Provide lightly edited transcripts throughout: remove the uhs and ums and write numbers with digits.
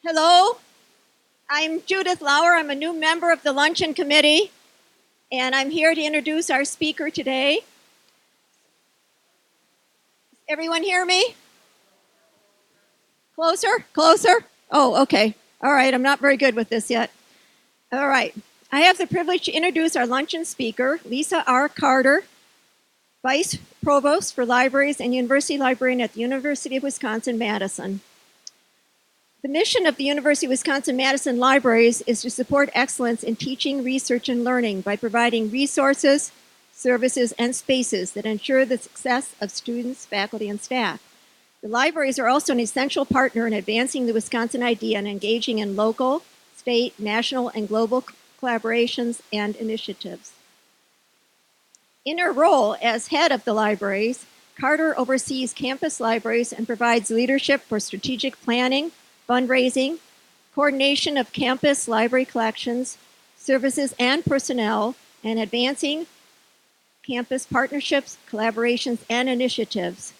Hello, I'm Judith Lauer. I'm a new member of the Luncheon Committee, and I'm here to introduce our speaker today. Everyone hear me? Closer? Closer? Oh, okay. All right, I'm not very good with this yet. All right. I have the privilege to introduce our luncheon speaker, Lisa R. Carter, Vice Provost for Libraries and University Librarian at the University of Wisconsin-Madison. The mission of the University of Wisconsin-Madison Libraries is to support excellence in teaching, research, and learning by providing resources, services, and spaces that ensure the success of students, faculty, and staff. The libraries are also an essential partner in advancing the Wisconsin idea and engaging in local, state, national, and global collaborations and initiatives. In her role as head of the libraries, Carter oversees campus libraries and provides leadership for strategic planning, fundraising, coordination of campus library collections, services, and personnel, and advancing campus partnerships, collaborations, and initiatives.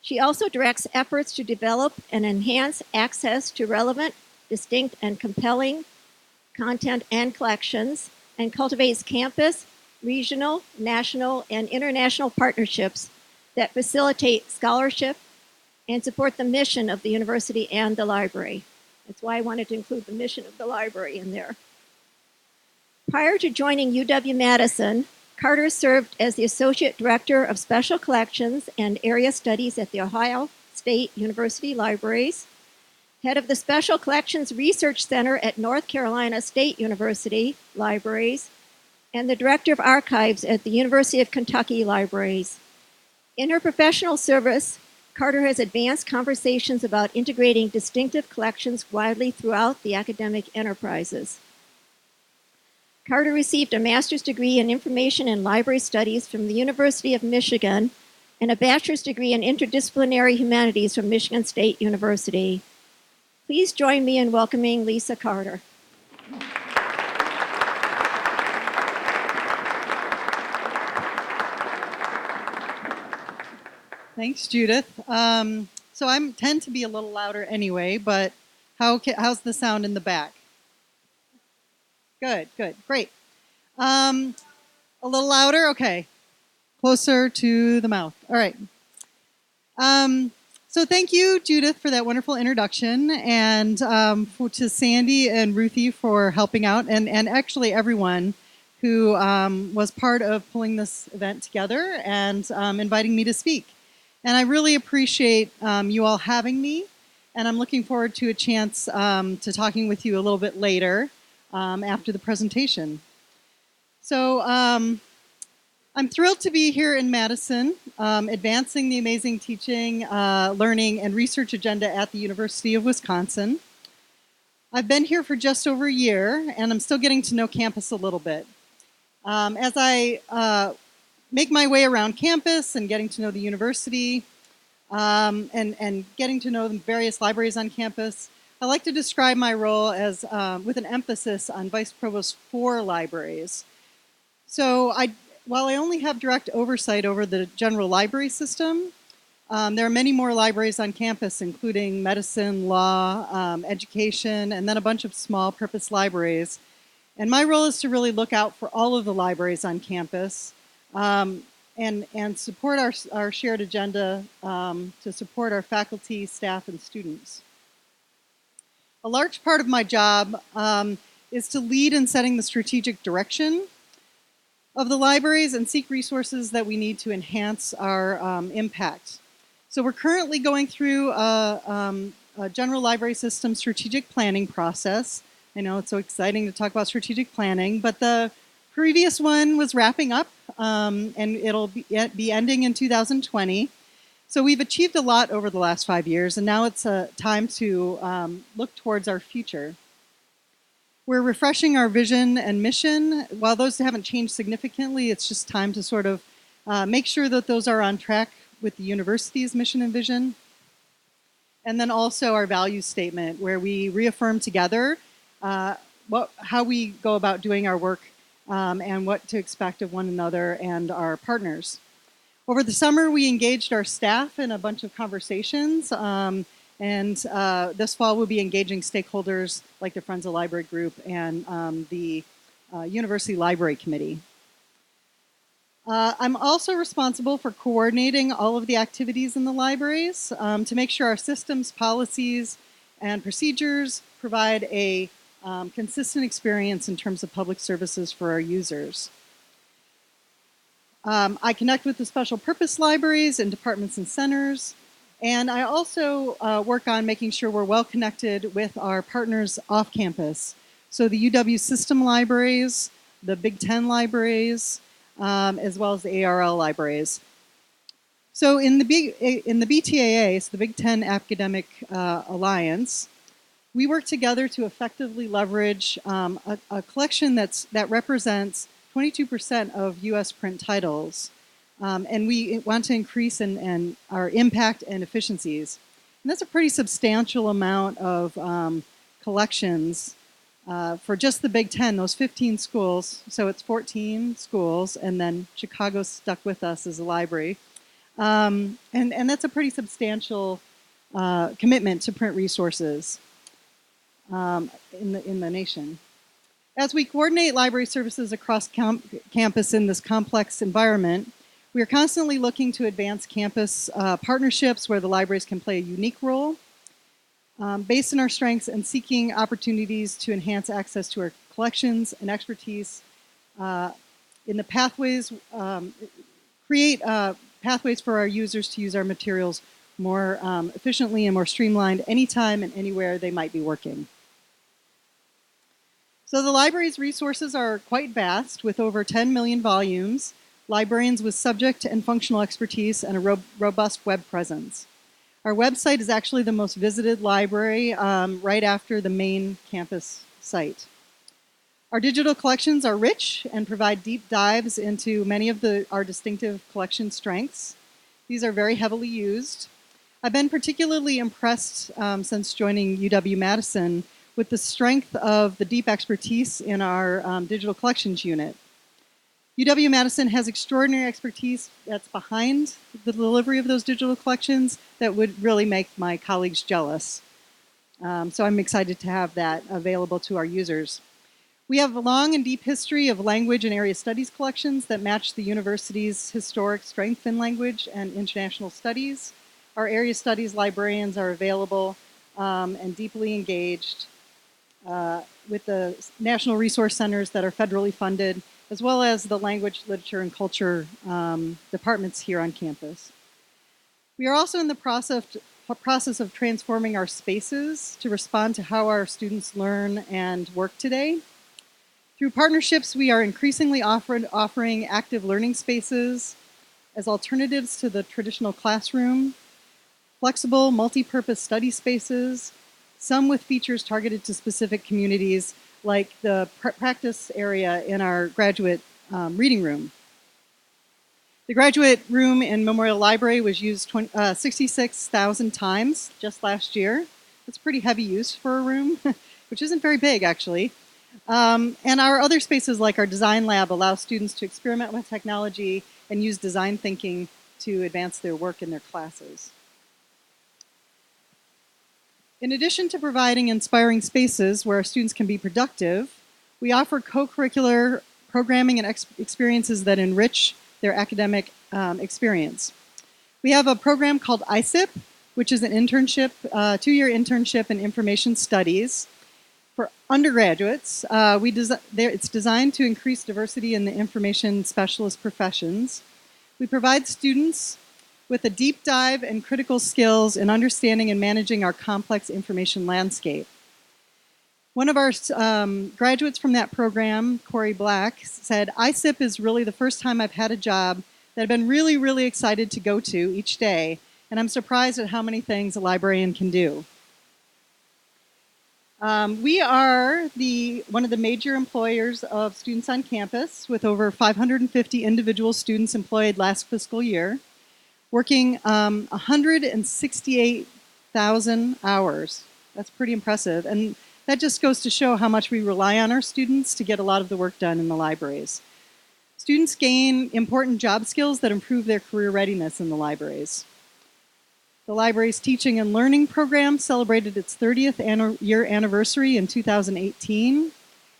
She also directs efforts to develop and enhance access to relevant, distinct, and compelling content and collections, and cultivates campus, regional, national, and international partnerships that facilitate scholarship and support the mission of the university and the library. That's why I wanted to include the mission of the library in there. Prior to joining UW-Madison, Carter served as the Associate Director of Special Collections and Area Studies at the Ohio State University Libraries, head of the Special Collections Research Center at North Carolina State University Libraries, and the Director of Archives at the University of Kentucky Libraries. In her professional service, Carter has advanced conversations about integrating distinctive collections widely throughout the academic enterprises. Carter received a master's degree in information and library studies from the University of Michigan and a bachelor's degree in interdisciplinary humanities from Michigan State University. Please join me in welcoming Lisa Carter. Thanks, Judith. So I tend to be a little louder anyway, but how's the sound in the back? Good, great. A little louder? Okay. Closer to the mouth. All right. So thank you, Judith, for that wonderful introduction, and to Sandy and Ruthie for helping out, and actually everyone who was part of pulling this event together and inviting me to speak. And I really appreciate you all having me, and I'm looking forward to a chance to talking with you a little bit later after the presentation. So I'm thrilled to be here in Madison, advancing the amazing teaching, learning, and research agenda at the University of Wisconsin. I've been here for just over a year, and I'm still getting to know campus a little bit. As I make my way around campus and getting to know the university and getting to know the various libraries on campus, I like to describe my role as with an emphasis on Vice Provost for Libraries. So while I only have direct oversight over the general library system, there are many more libraries on campus, including medicine, law, education, and then a bunch of small purpose libraries. And my role is to really look out for all of the libraries on campus and support our shared agenda to support our faculty, staff, and students. A large part of my job is to lead in setting the strategic direction of the libraries and seek resources that we need to enhance our impact. So we're currently going through a general library system strategic planning process. I know it's so exciting to talk about strategic planning, but the previous one was wrapping up and it'll be ending in 2020. So we've achieved a lot over the last 5 years, and now it's time to look towards our future. We're refreshing our vision and mission. While those haven't changed significantly, it's just time to sort of make sure that those are on track with the university's mission and vision. And then also our value statement, where we reaffirm together how we go about doing our work and what to expect of one another and our partners. Over the summer, we engaged our staff in a bunch of conversations, and And this fall, we'll be engaging stakeholders like the Friends of Library Group and the University Library Committee. I'm also responsible for coordinating all of the activities in the libraries to make sure our systems, policies, and procedures provide a consistent experience in terms of public services for our users. I connect with the special purpose libraries and departments and centers, and I also work on making sure we're well connected with our partners off campus. So the UW system libraries, the Big Ten libraries, as well as the ARL libraries. So in the BTAA, so the Big Ten Academic Alliance, we work together to effectively leverage a collection that represents 22% of U.S. print titles, and we want to increase in our impact and efficiencies. And that's a pretty substantial amount of collections for just the Big Ten, those 15 schools. So it's 14 schools, and then Chicago stuck with us as a library. And that's a pretty substantial commitment to print resources in the nation. As we coordinate library services across campus in this complex environment, we are constantly looking to advance campus partnerships where the libraries can play a unique role based on our strengths and seeking opportunities to enhance access to our collections and expertise in the pathways, create pathways for our users to use our materials more efficiently and more streamlined anytime and anywhere they might be working. So the library's resources are quite vast, with over 10 million volumes, librarians with subject and functional expertise, and a robust web presence. Our website is actually the most visited library right after the main campus site. Our digital collections are rich and provide deep dives into many of our distinctive collection strengths. These are very heavily used. I've been particularly impressed since joining UW-Madison with the strength of the deep expertise in our digital collections unit. UW-Madison has extraordinary expertise that's behind the delivery of those digital collections that would really make my colleagues jealous. So I'm excited to have that available to our users. We have a long and deep history of language and area studies collections that match the university's historic strength in language and international studies. Our area studies librarians are available and deeply engaged with the national resource centers that are federally funded, as well as the language, literature, and culture departments here on campus. We are also in the process of transforming our spaces to respond to how our students learn and work today. Through partnerships, we are increasingly offering active learning spaces as alternatives to the traditional classroom, flexible, multi-purpose study spaces, some with features targeted to specific communities, like the practice area in our graduate reading room. The graduate room in Memorial Library was used 66,000 times just last year. That's pretty heavy use for a room, which isn't very big, actually. And our other spaces, like our design lab, allow students to experiment with technology and use design thinking to advance their work in their classes. In addition to providing inspiring spaces where our students can be productive, we offer co-curricular programming and experiences that enrich their academic experience. We have a program called ISIP, which is an internship, two-year internship in information studies. For undergraduates, it's designed to increase diversity in the information specialist professions. We provide students with a deep dive and critical skills in understanding and managing our complex information landscape. One of our graduates from that program, Corey Black, said, "ISIP is really the first time I've had a job that I've been really, really excited to go to each day, and I'm surprised at how many things a librarian can do." We are one of the major employers of students on campus, with over 550 individual students employed last fiscal year, working 168,000 hours. That's pretty impressive. And that just goes to show how much we rely on our students to get a lot of the work done in the libraries. Students gain important job skills that improve their career readiness in the libraries. The library's teaching and learning program celebrated its 30th year anniversary in 2018,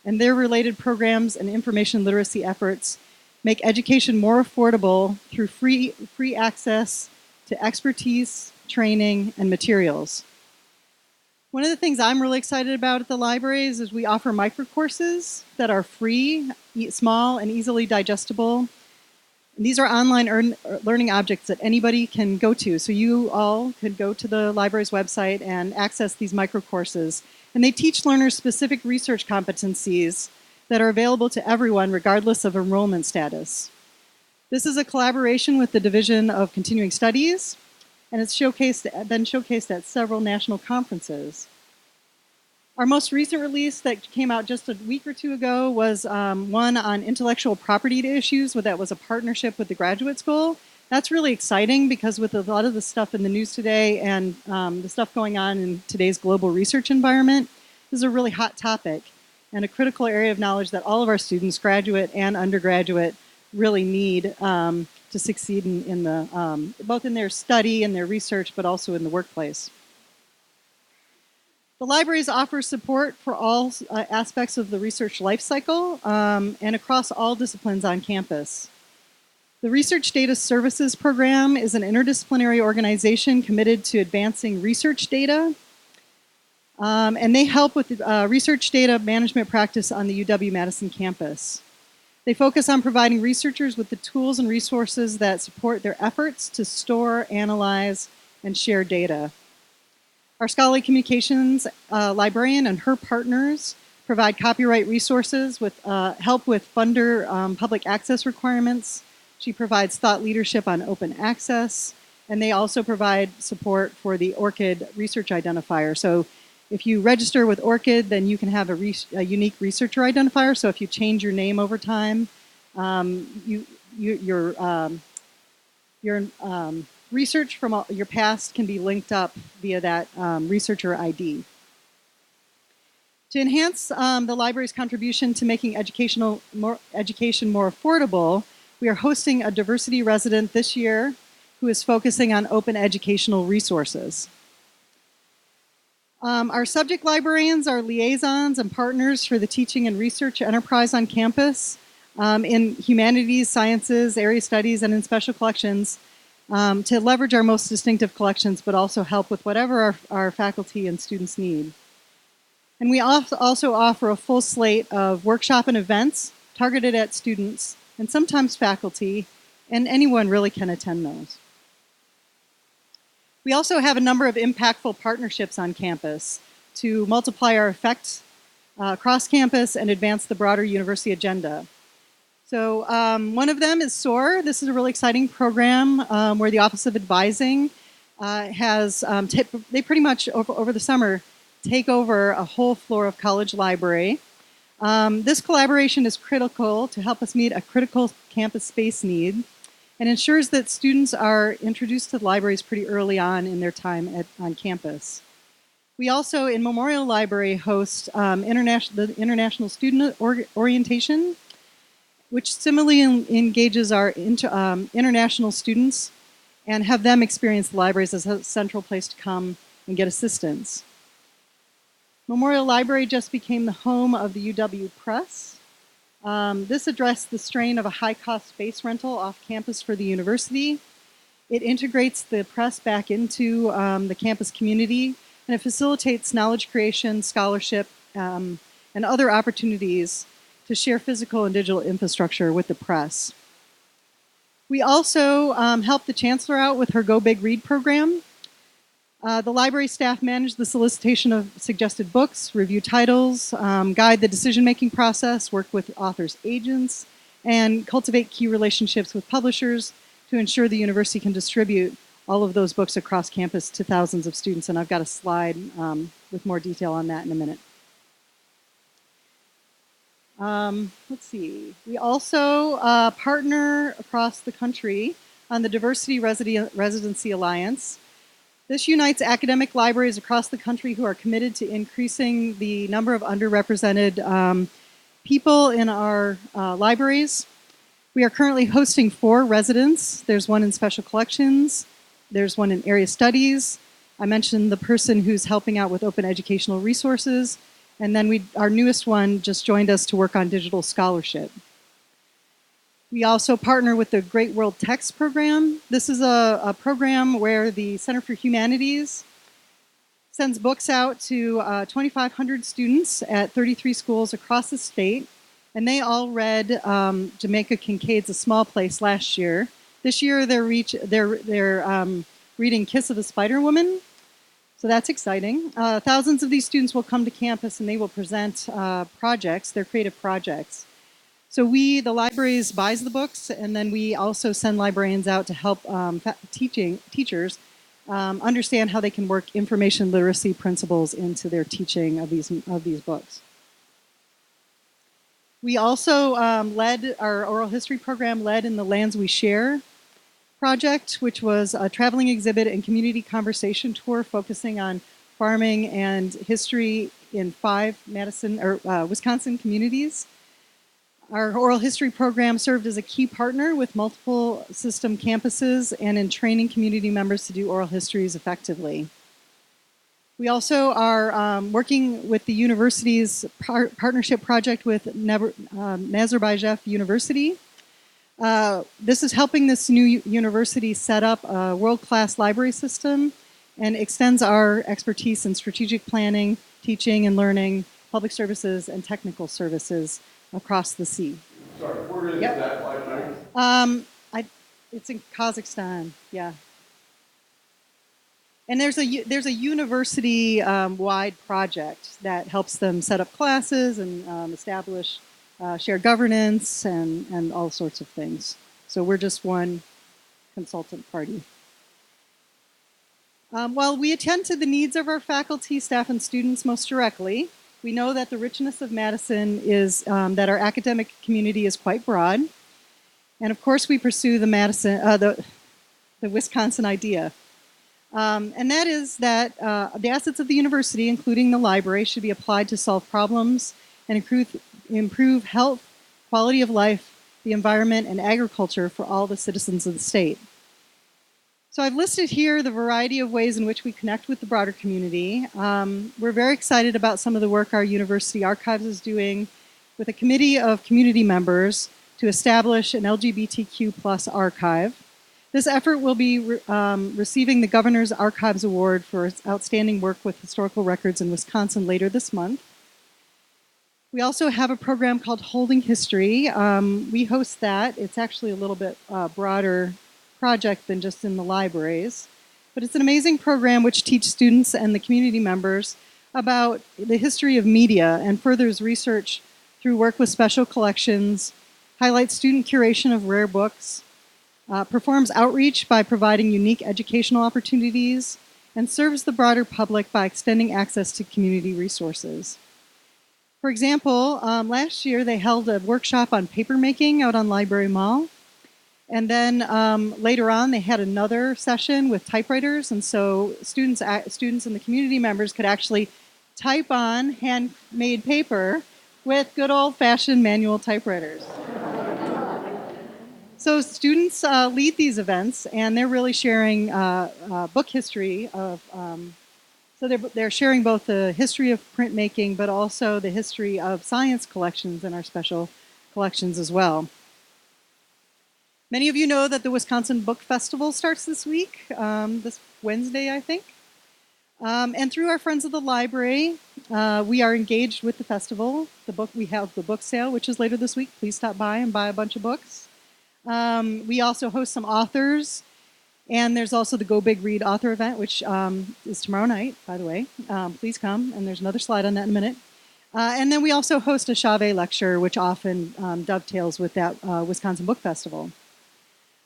and their related programs and information literacy efforts make education more affordable through free access to expertise, training, and materials. One of the things I'm really excited about at the libraries is we offer microcourses that are free, small, and easily digestible. And these are online learning objects that anybody can go to. So you all could go to the library's website and access these microcourses. And they teach learners specific research competencies that are available to everyone regardless of enrollment status. This is a collaboration with the Division of Continuing Studies, and it's been showcased at several national conferences. Our most recent release that came out just a week or two ago was one on intellectual property issues. That was a partnership with the graduate school. That's really exciting because with a lot of the stuff in the news today and the stuff going on in today's global research environment, this is a really hot topic and a critical area of knowledge that all of our students, graduate and undergraduate, really need to succeed in the, both in their study and their research, but also in the workplace. The libraries offer support for all aspects of the research life cycle and across all disciplines on campus. The Research Data Services Program is an interdisciplinary organization committed to advancing research data, and they help with research data management practice on the UW-Madison campus. They focus on providing researchers with the tools and resources that support their efforts to store, analyze, and share data. Our scholarly communications librarian and her partners provide copyright resources with help with funder public access requirements. She provides thought leadership on open access, and they also provide support for the ORCID research identifier. So if you register with ORCID, then you can have a unique researcher identifier. So if you change your name over time, your research from your past can be linked up via that researcher ID. To enhance the library's contribution to making education more affordable, we are hosting a diversity resident this year who is focusing on open educational resources. Our subject librarians are liaisons and partners for the teaching and research enterprise on campus in humanities, sciences, area studies, and in special collections to leverage our most distinctive collections, but also help with whatever our faculty and students need. And we also offer a full slate of workshop and events targeted at students and sometimes faculty, and anyone really can attend those. We also have a number of impactful partnerships on campus to multiply our effect across campus and advance the broader university agenda. So one of them is SOAR. This is a really exciting program where the Office of Advising has, they pretty much over the summer take over a whole floor of college library. This collaboration is critical to help us meet a critical campus space need and ensures that students are introduced to the libraries pretty early on in their time on campus. We also, in Memorial Library, host the International Student Orientation, which similarly engages our international students and have them experience the libraries as a central place to come and get assistance. Memorial Library just became the home of the UW Press. This addressed the strain of a high-cost space rental off campus for the university. It integrates the press back into the campus community, and it facilitates knowledge creation, scholarship, and other opportunities to share physical and digital infrastructure with the press. We also helped the Chancellor out with her Go Big Read program. The library staff manage the solicitation of suggested books, review titles, guide the decision-making process, work with authors' agents, and cultivate key relationships with publishers to ensure the university can distribute all of those books across campus to thousands of students. And I've got a slide with more detail on that in a minute. Let's see. We also partner across the country on the Diversity Residency Alliance. This unites academic libraries across the country who are committed to increasing the number of underrepresented people in our libraries. We are currently hosting 4 residents. There's one in special collections, There's one in area studies. I mentioned the person who's helping out with open educational resources. And then our newest one just joined us to work on digital scholarship. We also partner with the Great World Text Program. This is a program where the Center for Humanities sends books out to 2,500 students at 33 schools across the state. And they all read Jamaica Kincaid's A Small Place last year. This year they're reading Kiss of the Spider Woman. So that's exciting. Thousands of these students will come to campus and they will present projects, their creative projects. So the libraries buys the books, and then we also send librarians out to help teachers understand how they can work information literacy principles into their teaching of these books. We also led our oral history program in the Lands We Share project, which was a traveling exhibit and community conversation tour focusing on farming and history in 5 Wisconsin communities. Our oral history program served as a key partner with multiple system campuses and in training community members to do oral histories effectively. We also are working with the university's partnership project with Nazarbayev University. This is helping this new university set up a world-class library system and extends our expertise in strategic planning, teaching and learning, public services, and technical services across the sea. Sorry, where is that library? It's in Kazakhstan, yeah. And there's a university-wide project that helps them set up classes and establish shared governance and all sorts of things. So we're just one consultant party. While we attend to the needs of our faculty, staff, and students most directly, we know that the richness of Madison is that our academic community is quite broad. And of course, we pursue the Wisconsin idea. And that is that the assets of the university, including the library, should be applied to solve problems and improve health, quality of life, the environment, and agriculture for all the citizens of the state. So I've listed here the variety of ways in which we connect with the broader community. We're very excited about some of the work our university archives is doing with a committee of community members to establish an LGBTQ+ archive. This effort will be receiving the Governor's Archives Award for its outstanding work with historical records in Wisconsin later this month. We also have a program called Holding History. We host that. It's actually a little bit broader project than just in the libraries. But it's an amazing program which teaches students and the community members about the history of media and furthers research through work with special collections, highlights student curation of rare books, performs outreach by providing unique educational opportunities, and serves the broader public by extending access to community resources. For example, last year they held a workshop on papermaking out on Library Mall. And then later on, they had another session with typewriters, and so students and the community members could actually type on handmade paper with good old-fashioned manual typewriters. So students lead these events, and they're really sharing book history of. So they're sharing both the history of printmaking, but also the history of science collections and our special collections as well. Many of you know that the Wisconsin Book Festival starts this week, this Wednesday, I think. And through our friends of the library, we are engaged with the festival. We have the book sale, which is later this week. Please stop by and buy a bunch of books. We also host some authors, and there's also the Go Big Read author event, which is tomorrow night, by the way. Please come, and there's another slide on that in a minute. And then we also host a Chavez lecture, which often dovetails with that Wisconsin Book Festival.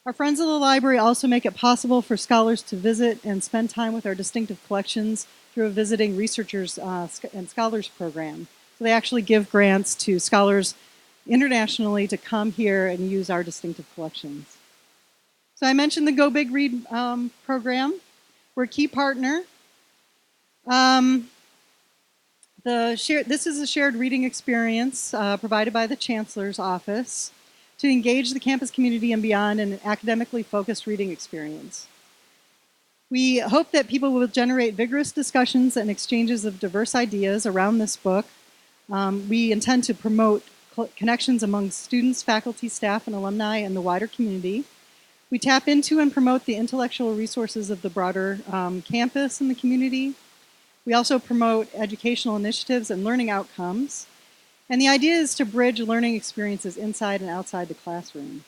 Our friends of the library also make it possible for scholars to visit and spend time with our distinctive collections through a visiting researchers and scholars program. So they actually give grants to scholars internationally to come here and use our distinctive collections. So I mentioned the Go Big Read program. We're a key partner. This is a shared reading experience provided by the Chancellor's Office to engage the campus community and beyond in an academically focused reading experience. We hope that people will generate vigorous discussions and exchanges of diverse ideas around this book. We intend to promote connections among students, faculty, staff, and alumni and the wider community. We tap into and promote the intellectual resources of the broader campus and the community. We also promote educational initiatives and learning outcomes. And the idea is to bridge learning experiences inside and outside the classroom.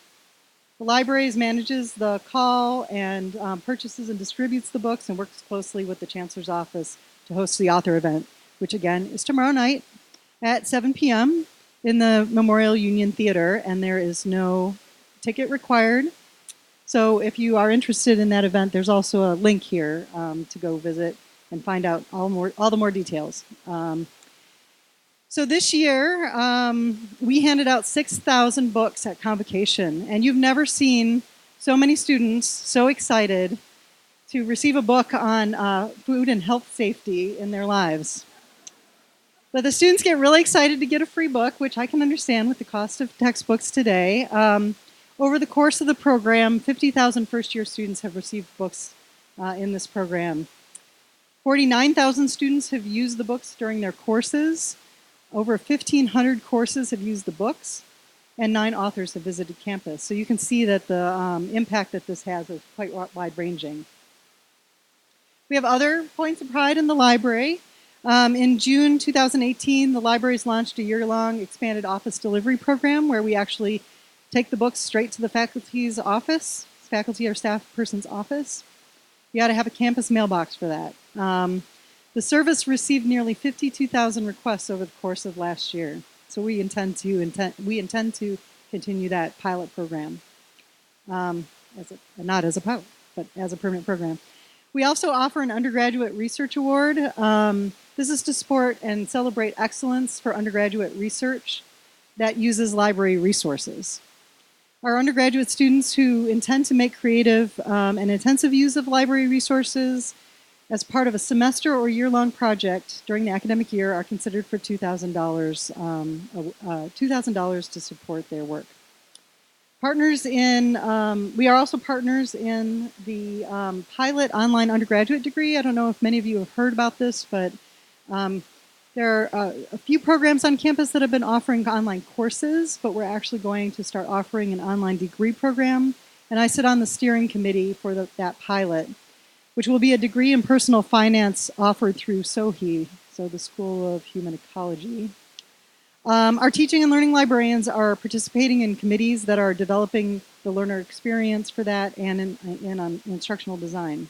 The Libraries manages the call and purchases and distributes the books and works closely with the Chancellor's Office to host the author event, which again is tomorrow night at 7 p.m. in the Memorial Union Theater, and there is no ticket required. So if you are interested in that event, there's also a link here to go visit and find out all the more details. So this year, we handed out 6,000 books at Convocation, and you've never seen so many students so excited to receive a book on food and health safety in their lives. But the students get really excited to get a free book, which I can understand with the cost of textbooks today. Over the course of the program, 50,000 first-year students have received books in this program. 49,000 students have used the books during their courses. Over 1,500 courses have used the books, and 9 authors have visited campus. So you can see that the impact that this has is quite wide-ranging. We have other points of pride in the library. In June 2018, the Libraries launched a year-long expanded office delivery program where we actually take the books straight to the faculty's office, faculty or staff person's office. You got to have a campus mailbox for that. The service received nearly 52,000 requests over the course of last year. So we intend to continue that pilot program, not as a pilot, but as a permanent program. We also offer an undergraduate research award. This is to support and celebrate excellence for undergraduate research that uses library resources. Our undergraduate students who intend to make creative and intensive use of library resources as part of a semester or year-long project during the academic year are considered for $2,000 to support their work. We are also partners in the pilot online undergraduate degree. I don't know if many of you have heard about this, but there are a few programs on campus that have been offering online courses, but we're actually going to start offering an online degree program. And I sit on the steering committee for that pilot, which will be a degree in personal finance offered through SOHE, so the School of Human Ecology. Our teaching and learning librarians are participating in committees that are developing the learner experience for that and in instructional design.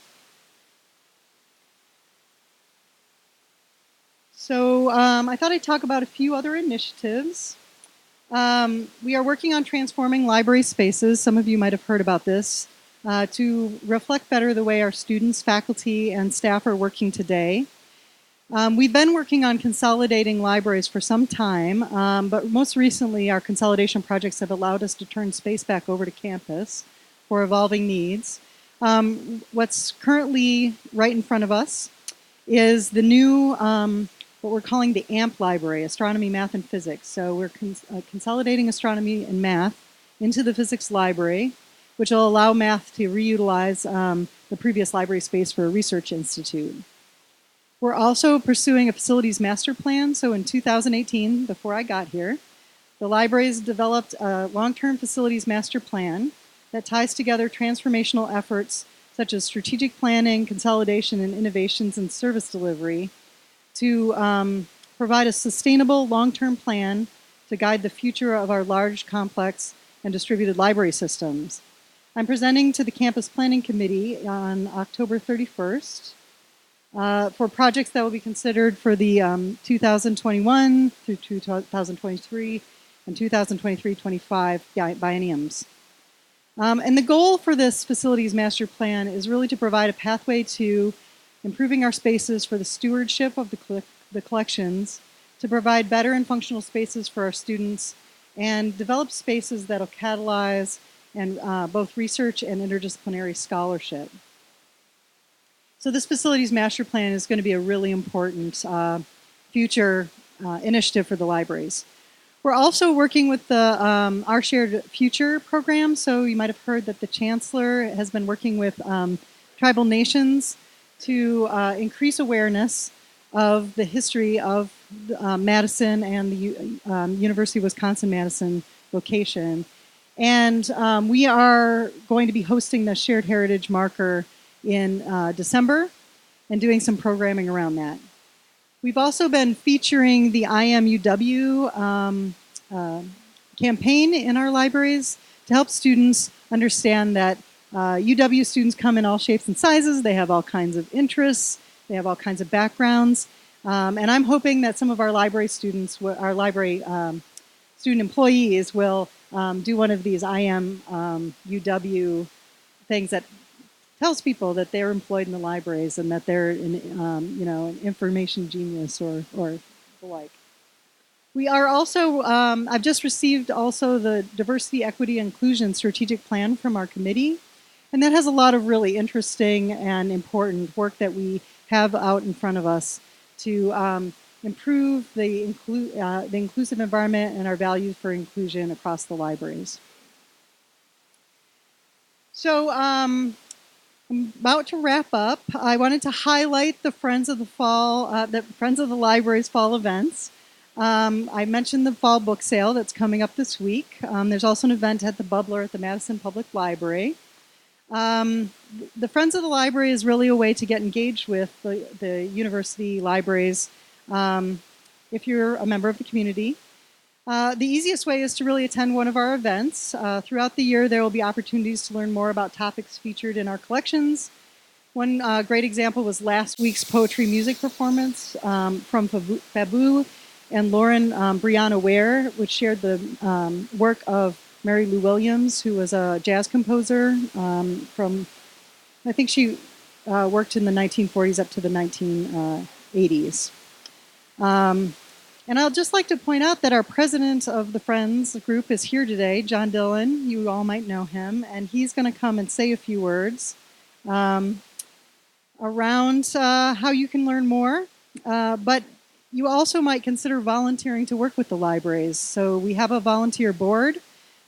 So I thought I'd talk about a few other initiatives. We are working on transforming library spaces. Some of you might have heard about this. To reflect better the way our students, faculty, and staff are working today. We've been working on consolidating libraries for some time, but most recently our consolidation projects have allowed us to turn space back over to campus for evolving needs. What's currently right in front of us is the new, what we're calling the AMP library, Astronomy, Math, and Physics. So we're consolidating astronomy and math into the physics library, which will allow math to reutilize the previous library space for a research institute. We're also pursuing a facilities master plan. So in 2018, before I got here, the libraries developed a long-term facilities master plan that ties together transformational efforts such as strategic planning, consolidation, and innovations in service delivery to provide a sustainable long-term plan to guide the future of our large, complex, and distributed library systems. I'm presenting to the Campus Planning Committee on October 31st for projects that will be considered for the 2021 through 2023 and 2023-25 bienniums. And the goal for this facilities master plan is really to provide a pathway to improving our spaces for the stewardship of the collections, to provide better and functional spaces for our students, and develop spaces that will catalyze and both research and interdisciplinary scholarship. So this facilities master plan is going to be a really important future initiative for the libraries. We're also working with the Our Shared Future program. So you might have heard that the Chancellor has been working with tribal nations to increase awareness of the history of Madison and the University of Wisconsin-Madison location. And we are going to be hosting the Shared Heritage Marker in December and doing some programming around that. We've also been featuring the IMUW campaign in our libraries to help students understand that UW students come in all shapes and sizes. They have all kinds of interests. They have all kinds of backgrounds. And I'm hoping that some of our library students, our library student employees will do one of these UW things that tells people that they're employed in the libraries and that they're an information genius or the like. We are also, I've just received also the Diversity, Equity, and Inclusion Strategic Plan from our committee. And that has a lot of really interesting and important work that we have out in front of us to improve the inclusive environment and our values for inclusion across the libraries. So I'm about to wrap up. I wanted to highlight the Friends of the Libraries fall events. I mentioned the fall book sale that's coming up this week. There's also an event at the Bubbler at the Madison Public Library. The Friends of the Library is really a way to get engaged with the university libraries if you're a member of the community. The easiest way is to really attend one of our events. Throughout the year, there will be opportunities to learn more about topics featured in our collections. One great example was last week's poetry music performance from Fabu and Lauren Brianna Ware, which shared the work of Mary Lou Williams, who was a jazz composer from, I think she worked in the 1940s up to the 1980s. And I'd just like to point out that our president of the Friends group is here today, John Dillon. You all might know him, and he's going to come and say a few words around how you can learn more. But you also might consider volunteering to work with the libraries. So we have a volunteer board.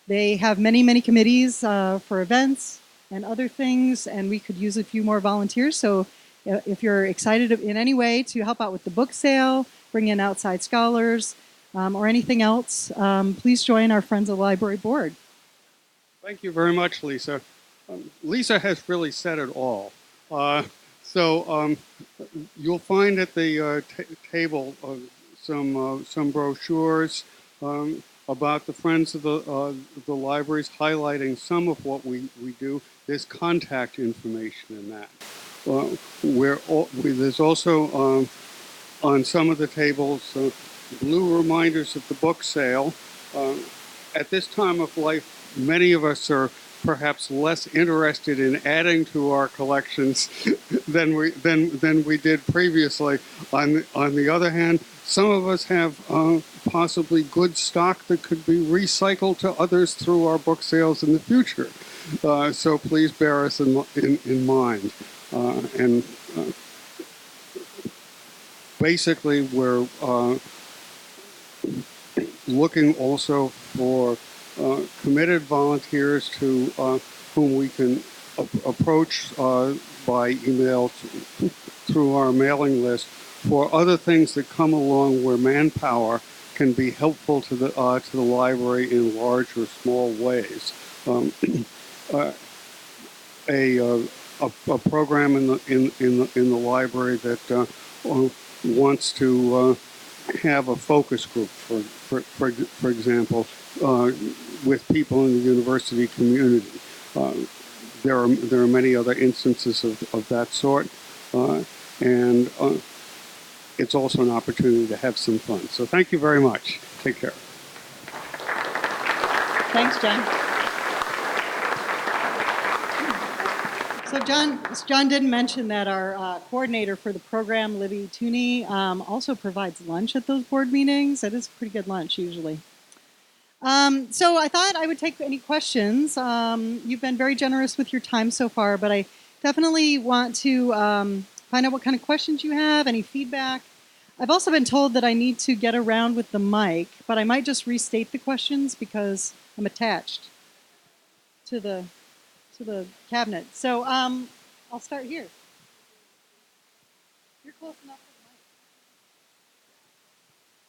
They have many, many committees for events and other things, and we could use a few more volunteers. So if you're excited in any way to help out with the book sale, bring in outside scholars, or anything else, please join our Friends of the Library board. Thank you very much, Lisa. Lisa has really said it all. So you'll find at the table some brochures about the Friends of the Libraries, highlighting some of what we do. There's contact information in that. There's also on some of the tables blue reminders of the book sale. At this time of life, many of us are perhaps less interested in adding to our collections than we did previously. On the other hand, some of us have possibly good stock that could be recycled to others through our book sales in the future. So please bear us in mind. Basically, we're looking also for committed volunteers whom we can approach by email through our mailing list for other things that come along where manpower can be helpful to the library in large or small ways. A program in the library that wants to have a focus group, for example, with people in the university community. There are many other instances of that sort, and it's also an opportunity to have some fun. So thank you very much. Take care. Thanks, John. So John did mention that our coordinator for the program, Libby Tooney, also provides lunch at those board meetings. That is pretty good lunch usually. So I thought I would take any questions. You've been very generous with your time so far, but I definitely want to find out what kind of questions you have, any feedback. I've also been told that I need to get around with the mic, but I might just restate the questions because I'm attached to the cabinet. So I'll start here. You're close enough to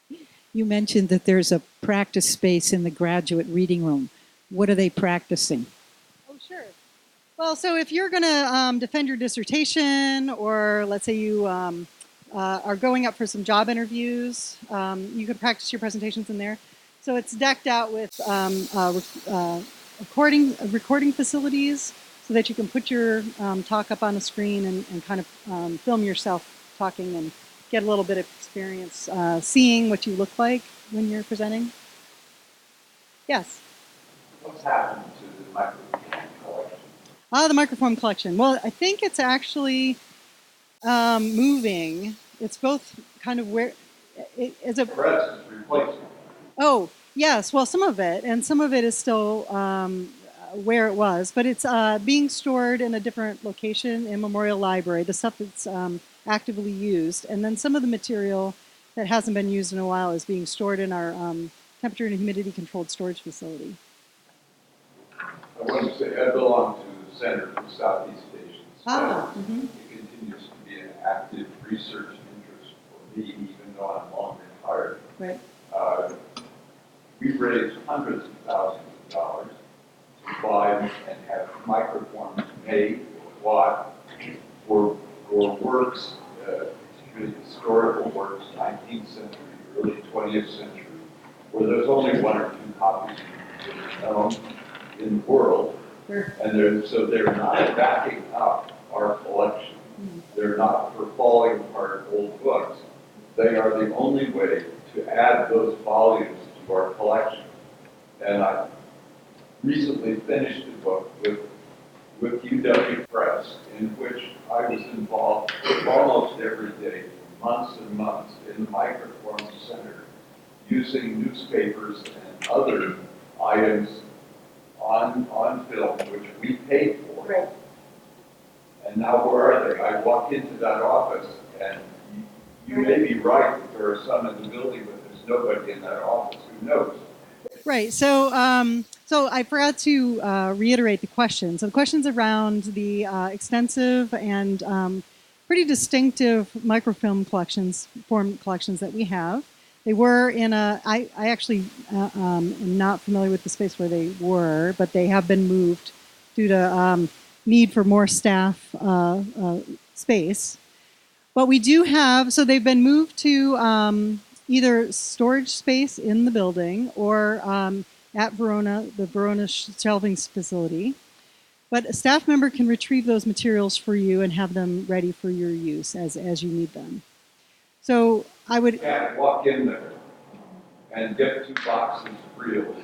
the mic. You mentioned that there's a practice space in the graduate reading room. What are they practicing? Oh, sure. Well, so if you're going to defend your dissertation, or let's say you are going up for some job interviews, you can practice your presentations in there. So it's decked out with recording facilities so that you can put your talk up on a screen and kind of film yourself talking and get a little bit of experience seeing what you look like when you're presenting. Yes? What's happened to the microphone collection? The microform collection. Well, I think it's actually moving. It's both kind of where it's a. The rest is replacement. Oh, yes. Well, some of it, and some of it is still where it was, but it's being stored in a different location in Memorial Library. The stuff that's actively used, and then some of the material that hasn't been used in a while is being stored in our temperature and humidity controlled storage facility. I want to say I belong to the Center for Southeast Asian Studies. Mm-hmm. It continues to be an active research interest for me, even though I'm long retired. Right. We've raised hundreds of thousands of dollars to buy and have microforms made for works, particularly historical works, 19th century, early 20th century, where there's only one or two copies known in the world. Sure. And they're not backing up our collection. They're not for falling apart old books. They are the only way to add those volumes to our collection. And I recently finished a book with UW Press, in which I was involved almost every day, for months and months, in the Microform Center, using newspapers and other items on film, which we paid for. Right. And now where are they? I walk into that office, and you may be right that there are some in the building, but there's nobody in that office who knows. Right. So, so I forgot to reiterate the questions. So the questions around the extensive and pretty distinctive microfilm form collections that we have. They were in a. I actually am not familiar with the space where they were, but they have been moved due to need for more staff space. But we do have. So they've been moved to either storage space in the building or at Verona, the Verona shelving facility. But a staff member can retrieve those materials for you and have them ready for your use as you need them. So I would Walk in there and get 2 boxes of reels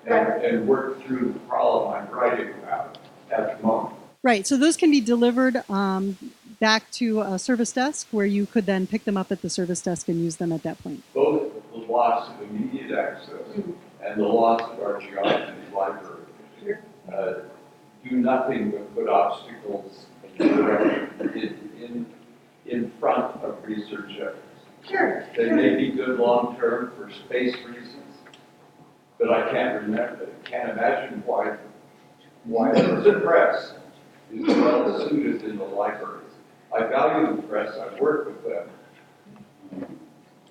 and work through the problem I'm writing about at the moment. Right. So those can be delivered back to a service desk where you could then pick them up at the service desk and use them at that point. Both the loss of immediate access and the loss of our geography library do nothing but put obstacles in front of research efforts. Sure. They may be good long-term for space reasons, but I can't imagine why the press is well suited in the libraries. I value the press, I work with them,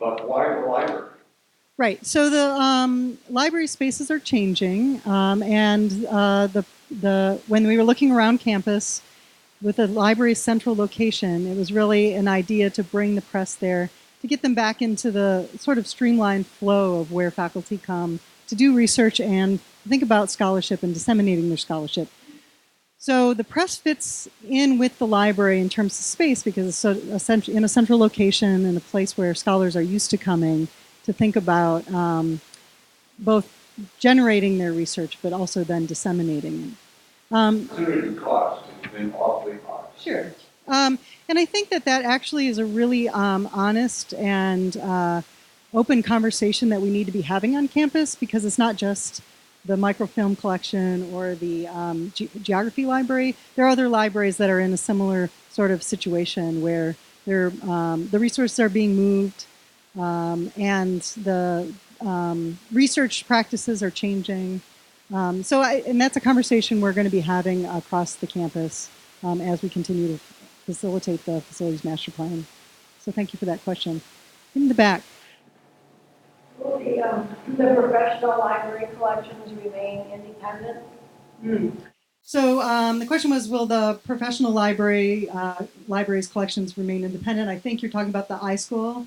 but why the library? Right. So the library spaces are changing, and when we were looking around campus with the library's central location, it was really an idea to bring the press there to get them back into the sort of streamlined flow of where faculty come to do research and think about scholarship and disseminating their scholarship. So the press fits in with the library in terms of space because it's so in a central location in a place where scholars are used to coming to think about both generating their research but also then disseminating it. Opportunity cost has been awfully high. Sure. And I think that actually is a really honest and open conversation that we need to be having on campus because it's not just the microfilm collection or the geography library. There are other libraries that are in a similar sort of situation where the resources are being moved and the research practices are changing. And that's a conversation we're going to be having across the campus as we continue to facilitate the facilities master plan. So thank you for that question. In the back. Will the professional library collections remain independent? So the question was, will the professional libraries collections remain independent? I think you're talking about the iSchool,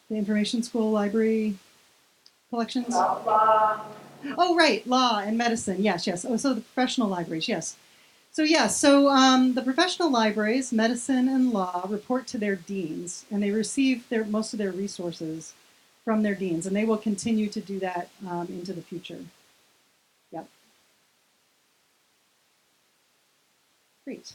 the information school library collections. Law. Oh, right, law and medicine. Yes, yes. Oh, so the professional libraries. Yes. So yes. So the professional libraries, medicine and law, report to their deans, and they receive most of their resources from their deans, and they will continue to do that into the future. Yep. Great.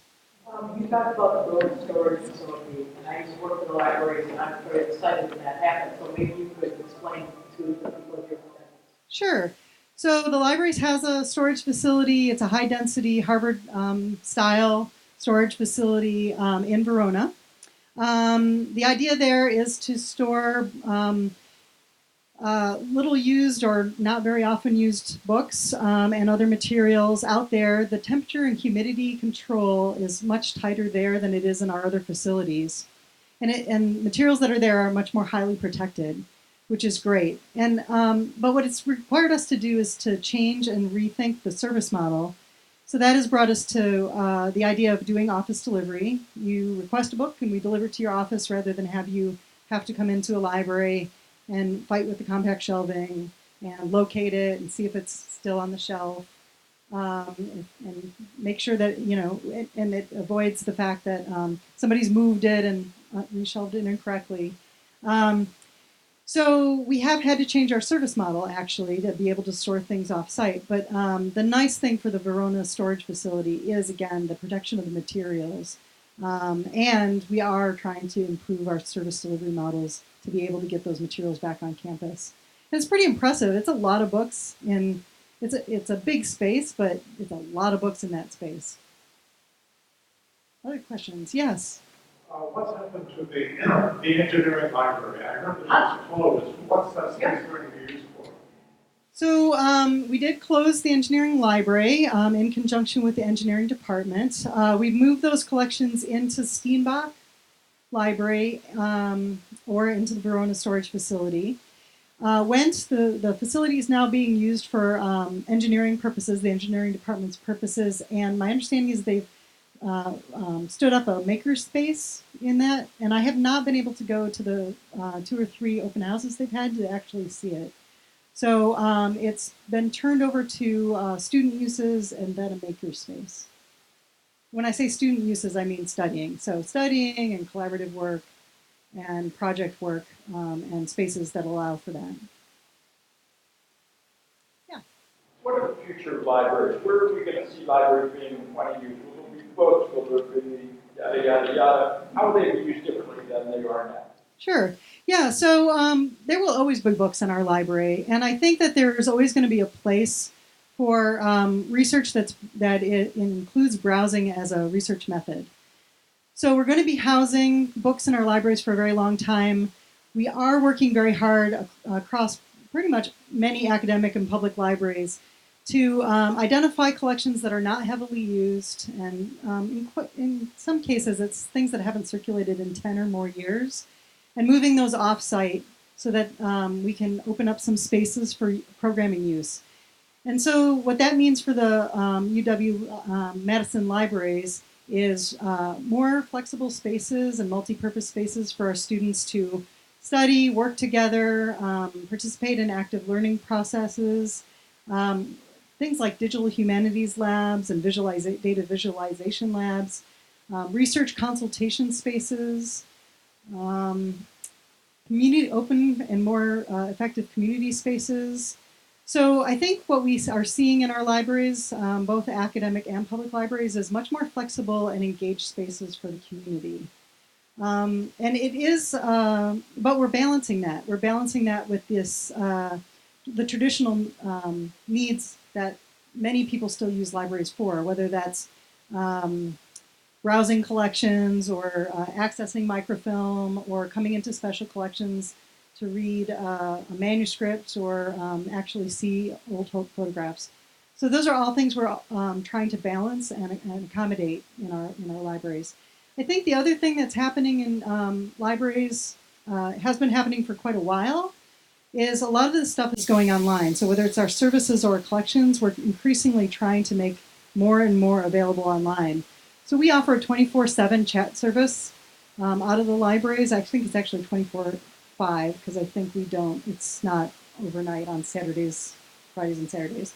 You talked about the building storage facility, and I used to work for the libraries, and I'm very excited when that happened. So maybe you could explain to the people here what that is. Sure. So the libraries has a storage facility. It's a high-density Harvard-style storage facility in Verona. The idea there is to store little used or not very often used books and other materials out there. The temperature and humidity control is much tighter there than it is in our other facilities. And materials that are there are much more highly protected, which is great. And but what it's required us to do is to change and rethink the service model. So that has brought us to the idea of doing office delivery. You request a book and we deliver it to your office rather than have you have to come into a library and fight with the compact shelving and locate it and see if it's still on the shelf, and make sure that, and it avoids the fact that somebody's moved it and reshelved it incorrectly. So we have had to change our service model, actually, to be able to store things off-site. But the nice thing for the Verona storage facility is, again, the protection of the materials. And we are trying to improve our service delivery models to be able to get those materials back on campus. And it's pretty impressive. It's a lot of books it's a big space, but it's a lot of books in that space. Other questions? Yes. What's happened to the engineering library? I heard that it's closed. What's that space going to be used for? So we did close the engineering library in conjunction with the engineering department. We've moved those collections into Steenbach Library or into the Verona storage facility. The facility is now being used for engineering purposes, the engineering department's purposes, and my understanding is they've stood up a makerspace in that, and I have not been able to go to the 2 or 3 open houses they've had to actually see it. So it's been turned over to student uses and then a makerspace. When I say student uses, I mean studying. So studying and collaborative work and project work and spaces that allow for that. Yeah. What are the future of libraries? Where are we going to see libraries being in 20 years? Will there be books? Will there be yada, yada, yada? How will they be used differently than they are now? Sure. Yeah, so there will always be books in our library, and I think that there's always going to be a place for research that it includes browsing as a research method. So we're going to be housing books in our libraries for a very long time. We are working very hard across pretty much many academic and public libraries to identify collections that are not heavily used, and in some cases it's things that haven't circulated in 10 or more years, and moving those off-site so that we can open up some spaces for programming use. And so what that means for the UW-Madison libraries is more flexible spaces and multi-purpose spaces for our students to study, work together, participate in active learning processes, things like digital humanities labs and data visualization labs, research consultation spaces, community open and more effective community spaces. So I think what we are seeing in our libraries, both academic and public libraries, is much more flexible and engaged spaces for the community. And it is, but we're balancing that. We're balancing that with this, the traditional needs that many people still use libraries for, whether that's browsing collections or accessing microfilm or coming into special collections to read a manuscript or actually see old photographs. So those are all things we're trying to balance and accommodate in our libraries. I think the other thing that's happening in libraries has been happening for quite a while is a lot of this stuff is going online. So whether it's our services or collections, we're increasingly trying to make more and more available online. So we offer a 24/7 chat service out of the libraries. I think it's actually 24/5 because I think it's not overnight on Saturdays, Fridays and Saturdays.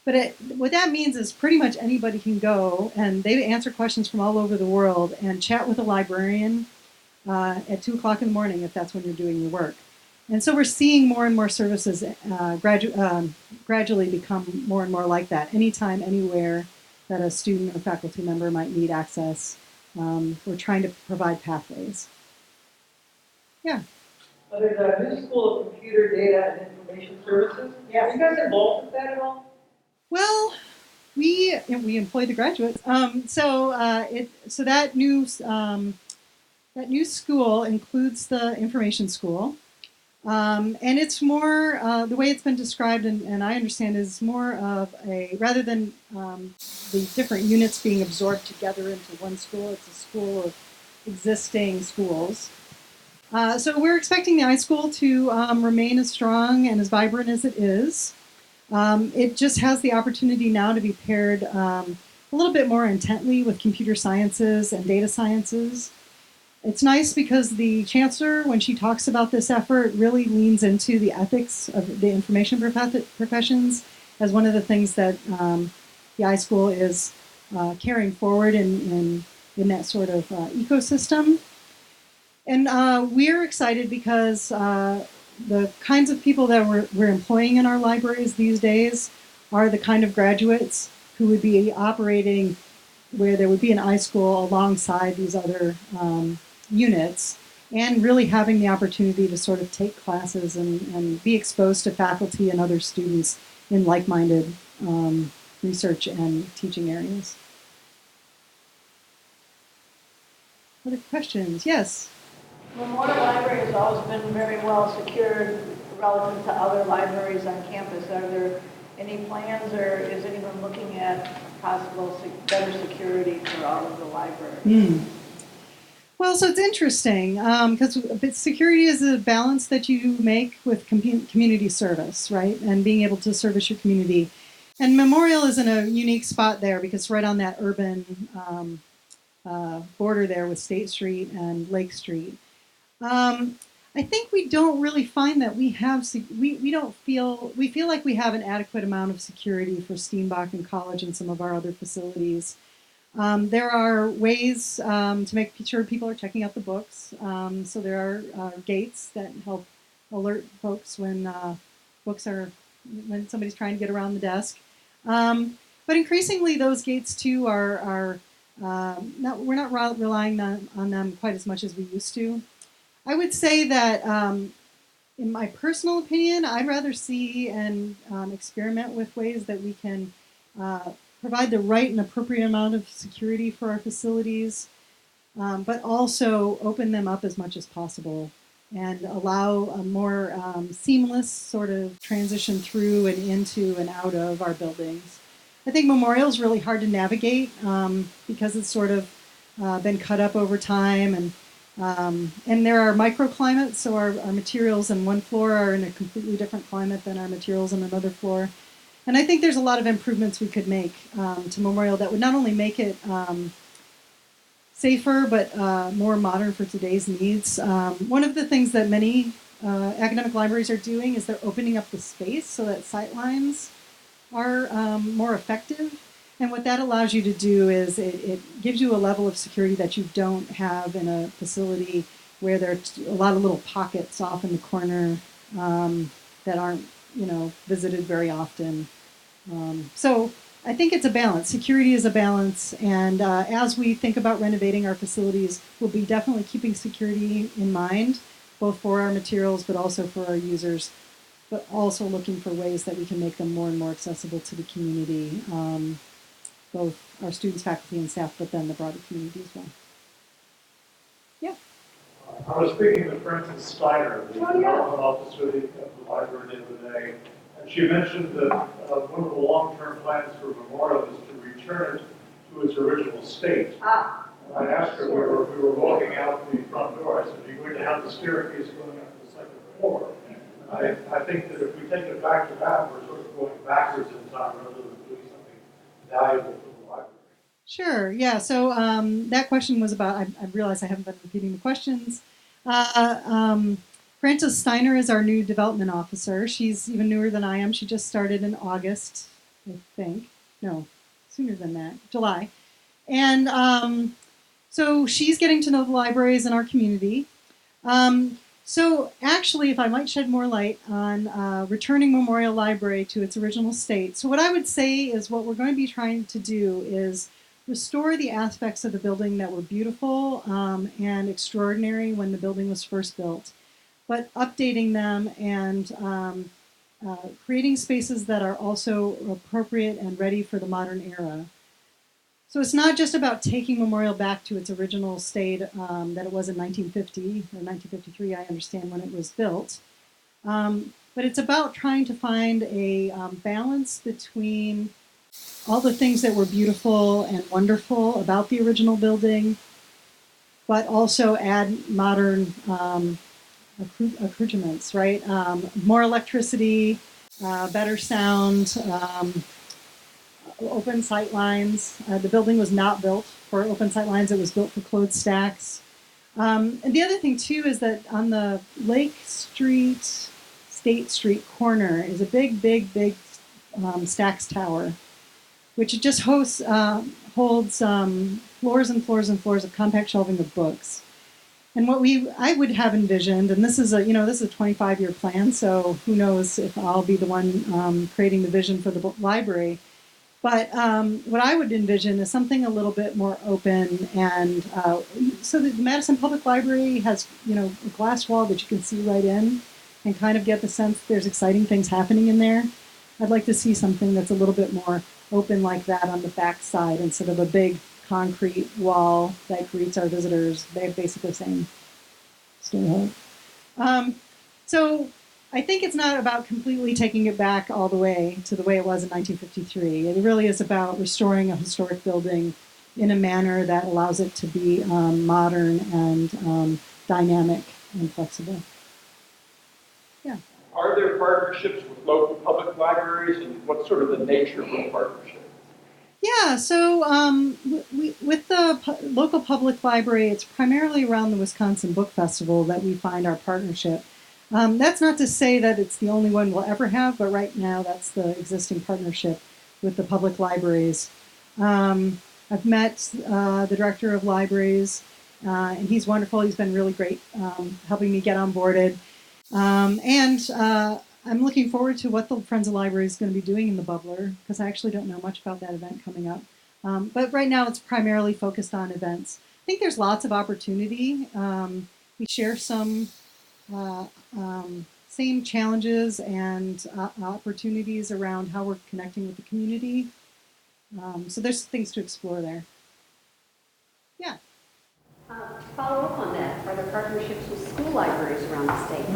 But what that means is pretty much anybody can go and they answer questions from all over the world and chat with a librarian at 2 o'clock in the morning if that's when you're doing your work. And so we're seeing more and more services gradually become more and more like that. Anytime, anywhere that a student or faculty member might need access, we're trying to provide pathways. Yeah. There's a new school of computer data and information services. Yeah. Are you guys involved with that at all? Well, we employ the graduates. So that new school includes the information school. And it's more, the way it's been described, and I understand, is more of rather than the different units being absorbed together into one school, it's a school of existing schools. So we're expecting the iSchool to remain as strong and as vibrant as it is. It just has the opportunity now to be paired a little bit more intently with computer sciences and data sciences. It's nice because the chancellor, when she talks about this effort, really leans into the ethics of the information professions as one of the things that the iSchool is carrying forward in that sort of ecosystem. And we're excited because the kinds of people that we're employing in our libraries these days are the kind of graduates who would be operating where there would be an iSchool alongside these other units, and really having the opportunity to sort of take classes and be exposed to faculty and other students in like-minded research and teaching areas. Other questions? Yes? Memorial Library has always been very well secured relative to other libraries on campus. Are there any plans, or is anyone looking at possible better security for all of the libraries? Well, so it's interesting because security is a balance that you make with community service, right? And being able to service your community. And Memorial is in a unique spot there because it's right on that urban border there with State Street and Lake Street. I think we don't really find that we have, we feel like we have an adequate amount of security for Steenbach College and some of our other facilities. There are ways to make sure people are checking out the books. So there are gates that help alert folks when when somebody's trying to get around the desk. But increasingly, those gates too we're not relying on them quite as much as we used to. I would say that, in my personal opinion, I'd rather see and experiment with ways that we can provide the right and appropriate amount of security for our facilities, but also open them up as much as possible and allow a more seamless sort of transition through and into and out of our buildings. I think Memorial is really hard to navigate because it's sort of been cut up over time, and there are microclimates, so our materials on one floor are in a completely different climate than our materials on another floor. And I think there's a lot of improvements we could make to Memorial that would not only make it safer, but more modern for today's needs. One of the things that many academic libraries are doing is they're opening up the space so that sightlines are more effective. And what that allows you to do is it gives you a level of security that you don't have in a facility where there's a lot of little pockets off in the corner that aren't, visited very often. So I think it's a balance. Security is a balance, and as we think about renovating our facilities, we'll be definitely keeping security in mind, both for our materials but also for our users, but also looking for ways that we can make them more and more accessible to the community, both our students, faculty, and staff, but then the broader community as well. Yeah. I was speaking to Frances Steiner, the development officer of the library the other day, and she mentioned that one of the long-term plans for Memorial is to return it to its original state. And I asked her, we were walking out the front door, I said, are you going to have the staircase going up to the second floor? I think that if we take it back to that, we're sort of going backwards in time rather than doing something valuable for the library. Sure. Yeah. So that question was about. I realize I haven't been repeating the questions. Frances Steiner is our new development officer. She's even newer than I am. She just started in August, I think. No, sooner than that, July. And so she's getting to know the libraries in our community. So actually, if I might shed more light on returning Memorial Library to its original state. So what I would say is what we're going to be trying to do is restore the aspects of the building that were beautiful and extraordinary when the building was first built, but updating them and creating spaces that are also appropriate and ready for the modern era. So it's not just about taking Memorial back to its original state that it was in 1950 or 1953, I understand, when it was built. But it's about trying to find a balance between all the things that were beautiful and wonderful about the original building, but also add modern accoutrements, right? More electricity, better sound, open sight lines. The building was not built for open sight lines. It was built for closed stacks. And the other thing, too, is that on the Lake Street, State Street corner is a big stacks tower, which just holds floors and floors and floors of compact shelving of books. And what I would have envisioned, and this is a 25-year plan, so who knows if I'll be the one creating the vision for the library. But what I would envision is something a little bit more open, and so the Madison Public Library has, a glass wall that you can see right in, and kind of get the sense that there's exciting things happening in there. I'd like to see something that's a little bit more open like that on the back side instead of a big concrete wall that greets our visitors. They're basically saying, "Stay home." So I think it's not about completely taking it back all the way to the way it was in 1953. It really is about restoring a historic building in a manner that allows it to be modern and dynamic and flexible. Yeah. Are there partnerships with local public libraries, and what's sort of the nature of the partnership? Yeah, so with the local public library, it's primarily around the Wisconsin Book Festival that we find our partnership. That's not to say that it's the only one we'll ever have, but right now that's the existing partnership with the public libraries. I've met the director of libraries, and he's wonderful. He's been really great helping me get onboarded. And I'm looking forward to what the Friends of Libraries is going to be doing in the Bubbler, because I actually don't know much about that event coming up. But right now it's primarily focused on events. I think there's lots of opportunity. We share some same challenges and opportunities around how we're connecting with the community. So there's things to explore there. Yeah. To follow up on that, are there partnerships with school libraries around the state?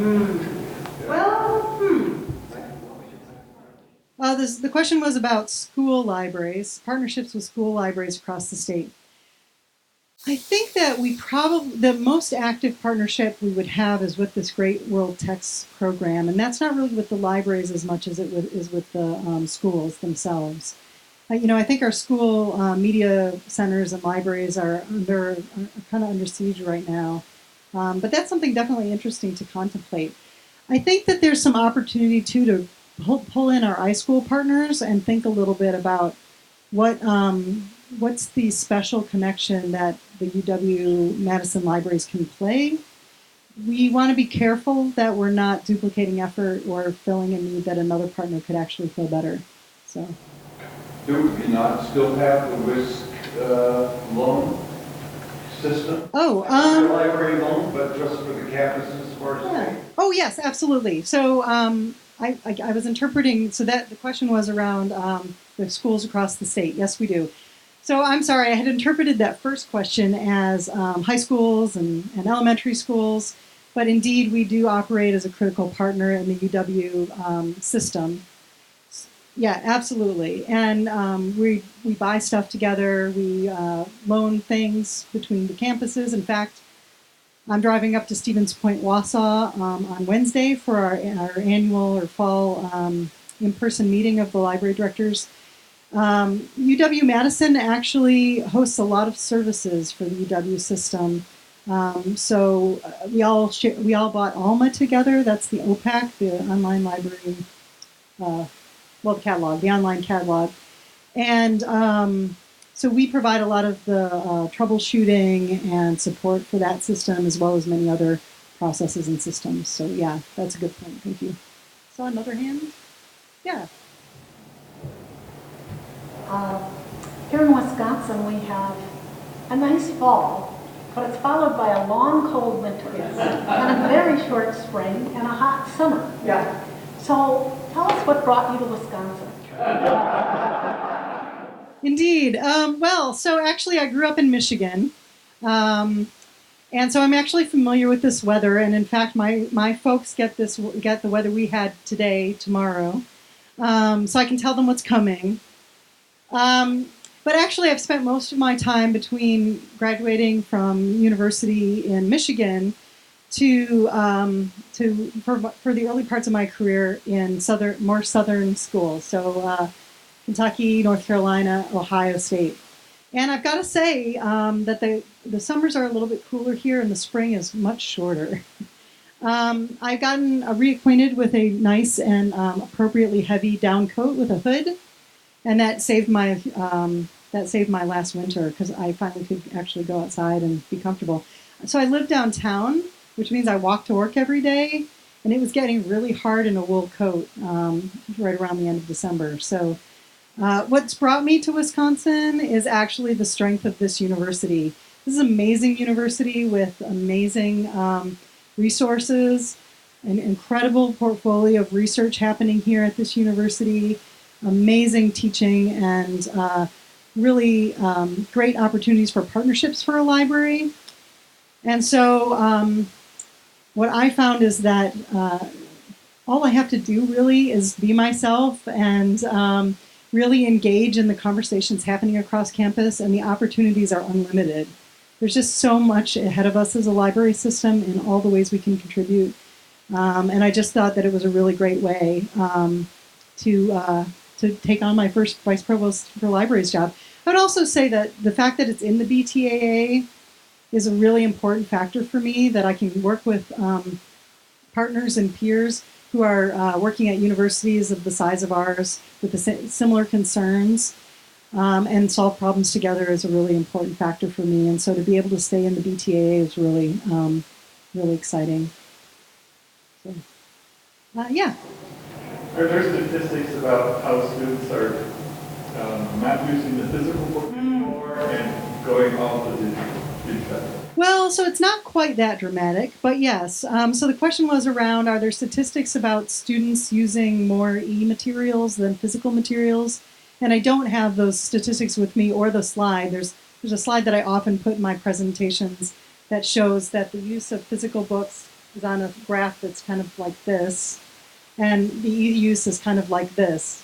The question was about school libraries, partnerships with school libraries across the state. I think that the most active partnership we would have is with this Great World Text program, and that's not really with the libraries as much as it is with the schools themselves. I think our school media centers and libraries are kind of under siege right now, but that's something definitely interesting to contemplate. I think that there's some opportunity too to pull in our iSchool partners and think a little bit about what's the special connection that the UW-Madison libraries can play. We want to be careful that we're not duplicating effort or filling a need that another partner could actually fill better. So. Do we not still have the WISC loan system? Oh, the library loan, but just for the campuses as far as yeah. Oh, yes, absolutely. So I was interpreting, so that the question was around the schools across the state. Yes, we do. So I'm sorry, I had interpreted that first question as high schools and elementary schools, but indeed we do operate as a critical partner in the UW system. Yeah, absolutely. And we buy stuff together. We loan things between the campuses. In fact, I'm driving up to Stevens Point, Wausau on Wednesday for our annual or fall in-person meeting of the library directors. UW-Madison actually hosts a lot of services for the UW system. So we all bought Alma together. That's the OPAC, the online library, the catalog, the online catalog. And so we provide a lot of the troubleshooting and support for that system, as well as many other processes and systems. So yeah, that's a good point. Thank you. Saw another hand? Yeah. Here in Wisconsin, we have a nice fall, but it's followed by a long, cold winter and a very short spring and a hot summer. Yeah. So tell us what brought you to Wisconsin. Indeed. Well, so actually I grew up in Michigan. And so I'm actually familiar with this weather. And in fact, my folks get the weather we had today, tomorrow. So I can tell them what's coming. But actually, I've spent most of my time between graduating from university in Michigan for the early parts of my career in more southern schools. So Kentucky, North Carolina, Ohio State. And I've got to say that the summers are a little bit cooler here and the spring is much shorter. I've gotten reacquainted with a nice and appropriately heavy down coat with a hood, and that saved my last winter because I finally could actually go outside and be comfortable. So I live downtown, which means I walk to work every day, and it was getting really hard in a wool coat right around the end of December. So what's brought me to Wisconsin is actually the strength of this university. This is an amazing university with amazing resources, an incredible portfolio of research happening here at this university, amazing teaching, and really great opportunities for partnerships for a library. And so what I found is that all I have to do really is be myself and really engage in the conversations happening across campus, and the opportunities are unlimited. There's just so much ahead of us as a library system in all the ways we can contribute. And I just thought that it was a really great way to take on my first Vice Provost for Libraries job. I would also say that the fact that it's in the BTAA is a really important factor for me, that I can work with partners and peers who are working at universities of the size of ours with the similar concerns and solve problems together is a really important factor for me. And so to be able to stay in the BTAA is really, really exciting. So, yeah. Are there statistics about how students are not using the physical book anymore and going all to the digital? Well, so it's not quite that dramatic, but yes. So the question was around, are there statistics about students using more e-materials than physical materials? And I don't have those statistics with me or the slide. There's a slide that I often put in my presentations that shows that the use of physical books is on a graph that's kind of like this, and the e-use is kind of like this.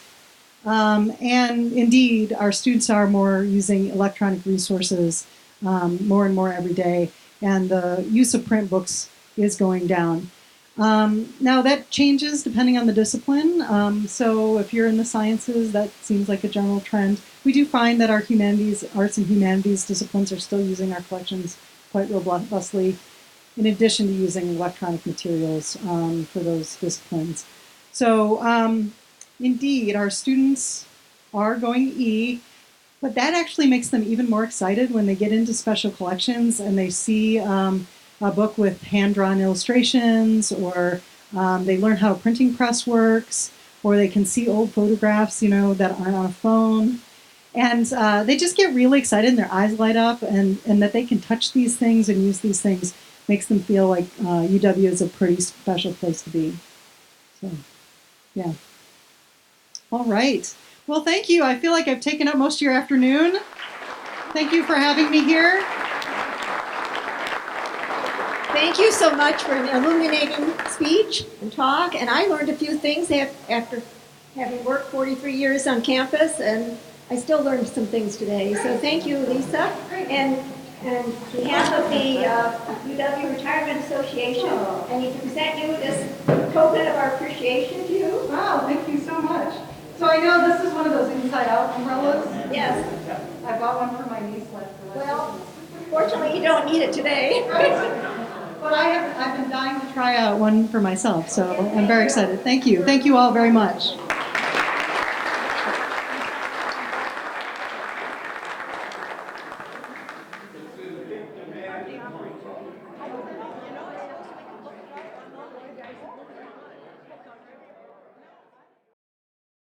And indeed, our students are more using electronic resources more and more every day, and the use of print books is going down. Now that changes depending on the discipline. So if you're in the sciences, that seems like a general trend. We do find that our arts and humanities disciplines are still using our collections quite robustly, in addition to using electronic materials for those disciplines. So indeed, our students are going E, but that actually makes them even more excited when they get into special collections and they see a book with hand-drawn illustrations, or they learn how a printing press works, or they can see old photographs, that aren't on a phone. And they just get really excited and their eyes light up, and that they can touch these things and use these things makes them feel like UW is a pretty special place to be. So, yeah. All right. Well, thank you. I feel like I've taken up most of your afternoon. Thank you for having me here. Thank you so much for an illuminating speech and talk, and I learned a few things after having worked 43 years on campus, and I still learned some things today. So thank you, Lisa. And on behalf of the UW Retirement Association, I need to present you this token of our appreciation to you. Wow, thank you so much. So I know this is one of those inside-out umbrellas. Yes. I bought one for my niece last year. Well, fortunately, you don't need it today. But I've been dying to try out one for myself, so I'm very excited. Thank you. Thank you all very much.